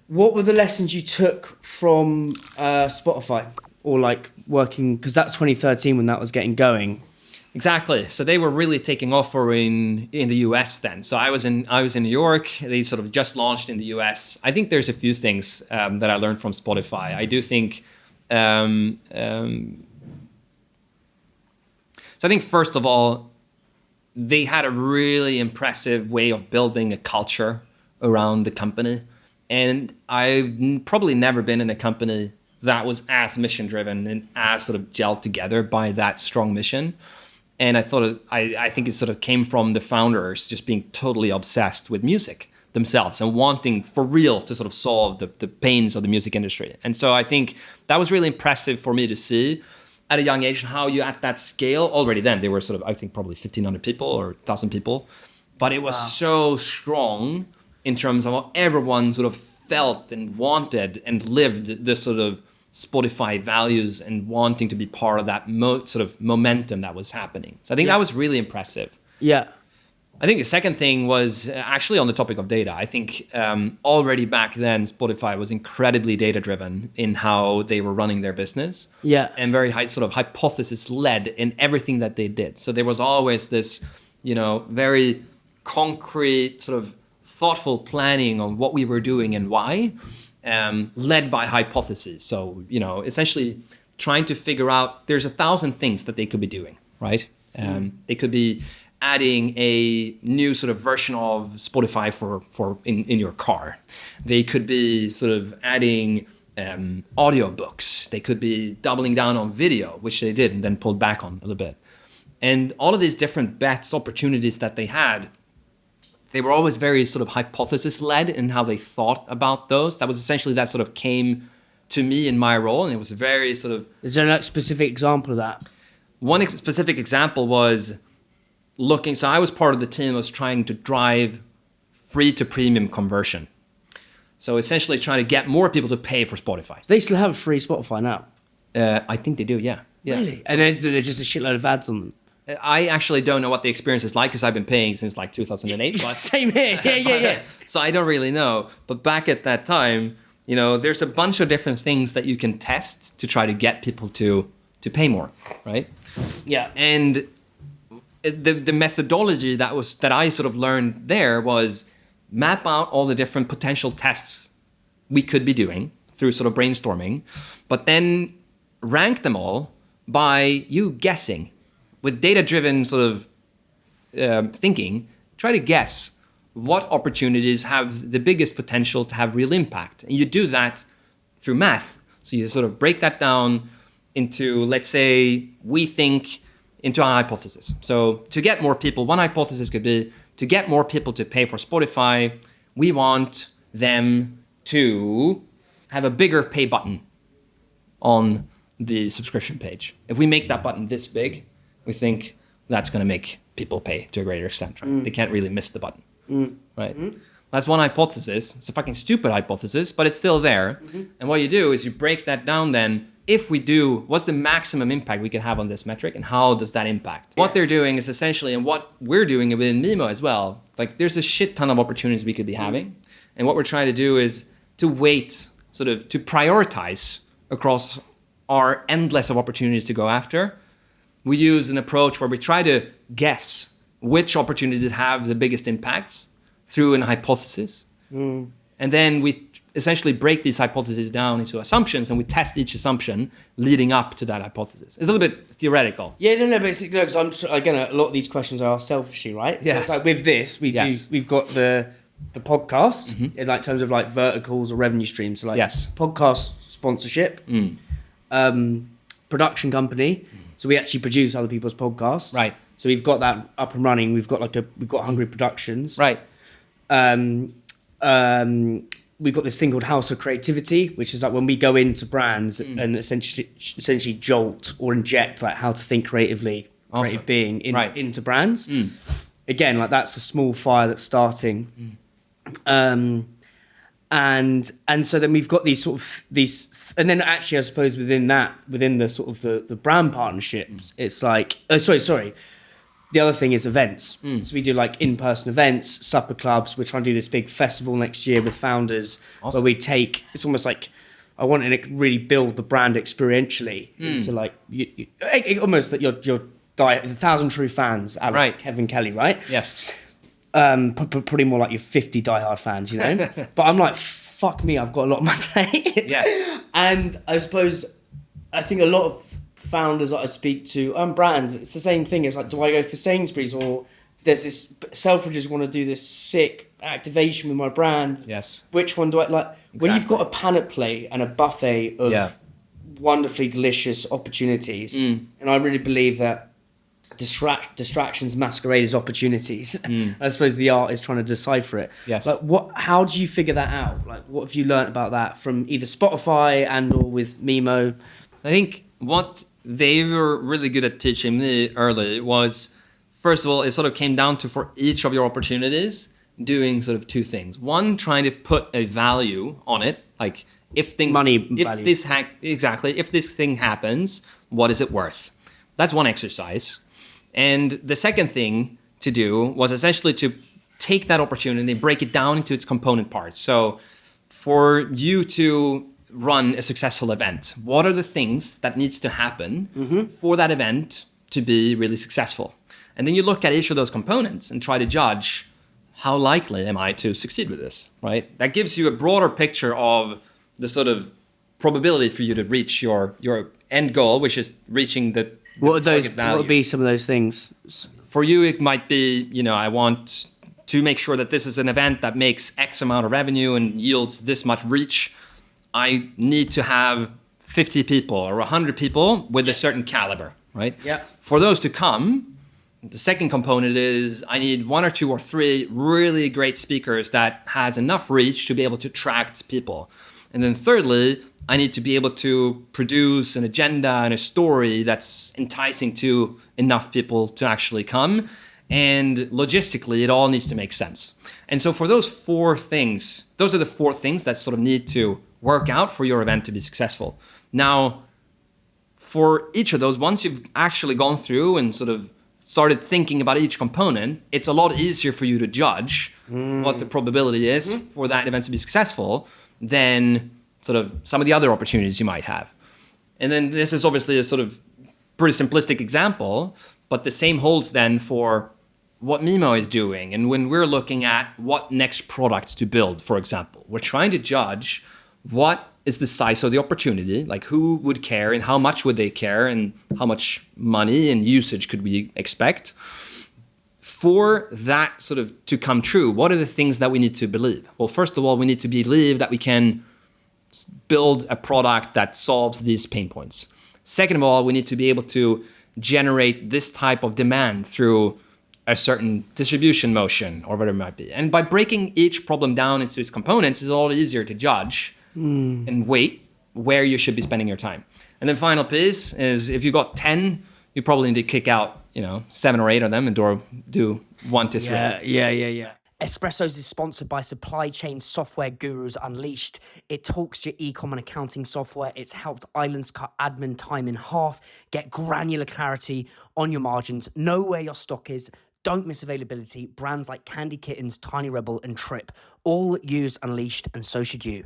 What were the lessons you took from Spotify, or like working, because that's 2013 when that was getting going? Exactly. So they were really taking off in the US then. So I was in New York. They sort of just launched in the US. I think there's a few things that I learned from Spotify. I do think. So I think first of all, they had a really impressive way of building a culture around the company. And I've probably never been in a company that was as mission driven and as sort of gelled together by that strong mission. And I think it sort of came from the founders just being totally obsessed with music themselves and wanting for real to sort of solve the pains of the music industry. And so I think that was really impressive for me to see at a young age how you at that scale already then, they were sort of, I think probably 1,500 people or 1,000 people, but it was so strong in terms of how everyone sort of felt and wanted and lived this sort of Spotify values and wanting to be part of that sort of momentum that was happening. So I think that was really impressive. Yeah. I think the second thing was actually on the topic of data. I think already back then, Spotify was incredibly data-driven in how they were running their business. Yeah. And very high sort of hypothesis-led in everything that they did. So there was always this, very concrete sort of thoughtful planning on what we were doing and why, led by hypotheses. So, essentially trying to figure out, there's 1,000 things that they could be doing, right? They could be adding a new sort of version of Spotify for in your car. They could be sort of adding audiobooks. They could be doubling down on video, which they did and then pulled back on a little bit. And all of these different bets, opportunities that they had, they were always very sort of hypothesis-led in how they thought about those. That was essentially that sort of came to me in my role, and it was very sort of... Is there a specific example of that? One specific example was looking... So I was part of the team that was trying to drive free to premium conversion. So essentially trying to get more people to pay for Spotify. They still have a free Spotify now? I think they do, yeah. Really? And then there's just a shitload of ads on them? I actually don't know what the experience is like because I've been paying since like 2008. But, Same here. Yeah. So I don't really know. But back at that time, there's a bunch of different things that you can test to try to get people to pay more, right? Yeah. And the methodology that I sort of learned there was map out all the different potential tests we could be doing through sort of brainstorming, but then rank them all by you guessing. With data-driven sort of thinking, try to guess what opportunities have the biggest potential to have real impact. And you do that through math. So you sort of break that down into, let's say, we think into a hypothesis. So to get more people, one hypothesis could be to get more people to pay for Spotify, we want them to have a bigger pay button on the subscription page. If we make that button this big, we think that's going to make people pay to a greater extent, right? They can't really miss the button, right? That's one hypothesis. It's a fucking stupid hypothesis, but it's still there. And what you do is you break that down then. If we do, what's the maximum impact we can have on this metric and how does that impact? What they're doing is essentially, and what we're doing within Mimo as well, like there's a shit ton of opportunities we could be having. And what we're trying to do is to to prioritize across our endless of opportunities to go after. We use an approach where we try to guess which opportunities have the biggest impacts through an hypothesis. And then we essentially break these hypotheses down into assumptions and we test each assumption leading up to that hypothesis. It's a little bit theoretical. Yeah, no, basically, because again, a lot of these questions are selfishly, right? Yeah. So it's like with this, we've got the podcast in like terms of like verticals or revenue streams. So like podcast sponsorship, production company. So we actually produce other people's podcasts. Right. So we've got that up and running. We've got Hungry Productions. Right. We've got this thing called House of Creativity, which is like when we go into brands and essentially jolt or inject like how to think creatively, creative being into brands. Again, like that's a small fire that's starting. And so then we've got these and then actually I suppose within the sort of the brand partnerships, it's like the the other thing is events. So we do like in-person events, supper clubs. We're trying to do this big festival next year with founders where we take, it's almost like, I want to really build the brand experientially into like, almost that your 1,000 true fans, like Kevin Kelly, right? Yes. Probably more like your 50 diehard fans, you know? But I'm like, fuck me, I've got a lot on my plate. Yes. And I think a lot of founders that I speak to, brands, it's the same thing. It's like, do I go for Sainsbury's, or there's this Selfridges want to do this sick activation with my brand? Yes. Which one do I like? Exactly. When you've got a panoply and a buffet of wonderfully delicious opportunities, and I really believe that distractions masquerade as opportunities. I suppose the art is trying to decipher it. Yes. Like, how do you figure that out? Like, what have you learned about that from either Spotify and or with Mimo? I think what they were really good at teaching me early was, first of all, it sort of came down to, for each of your opportunities, doing sort of two things. One, trying to put a value on it, like if this thing happens, what is it worth? That's one exercise. And the second thing to do was essentially to take that opportunity and break it down into its component parts. So for you to run a successful event, what are the things that needs to happen for that event to be really successful? And then you look at each of those components and try to judge, how likely am I to succeed with this, right? That gives you a broader picture of the sort of probability for you to reach your end goal, which is reaching the what would be some of those things? For you, it might be, I want to make sure that this is an event that makes X amount of revenue and yields this much reach. I need to have 50 people or 100 people with a certain caliber, right? Yeah. For those to come, the second component is I need 1 or 2 or 3 really great speakers that has enough reach to be able to attract people. And then thirdly, I need to be able to produce an agenda and a story that's enticing to enough people to actually come. And logistically, it all needs to make sense. And so for those 4 things, those are the 4 things that sort of need to work out for your event to be successful. Now, for each of those, once you've actually gone through and sort of started thinking about each component, it's a lot easier for you to judge what the probability is for that event to be successful than sort of some of the other opportunities you might have. And then this is obviously a sort of pretty simplistic example, but the same holds then for what Mimo is doing. And when we're looking at what next products to build, for example, we're trying to judge what is the size of the opportunity, like who would care and how much would they care and how much money and usage could we expect. For that sort of to come true, what are the things that we need to believe? Well, first of all, we need to believe that we can build a product that solves these pain points. Second of all, we need to be able to generate this type of demand through a certain distribution motion or whatever it might be. And by breaking each problem down into its components, it's a lot easier to judge and weight where you should be spending your time. And then final piece is if you got 10, you probably need to kick out, 7 or 8 of them and do 1 to 3. Yeah. Espressos is sponsored by Supply Chain Software Gurus Unleashed. It talks to your e-com and accounting software. It's helped Islands cut admin time in half, get granular clarity on your margins, know where your stock is, don't miss availability. Brands like Candy Kittens, Tiny Rebel, and Trip all use Unleashed, and so should you.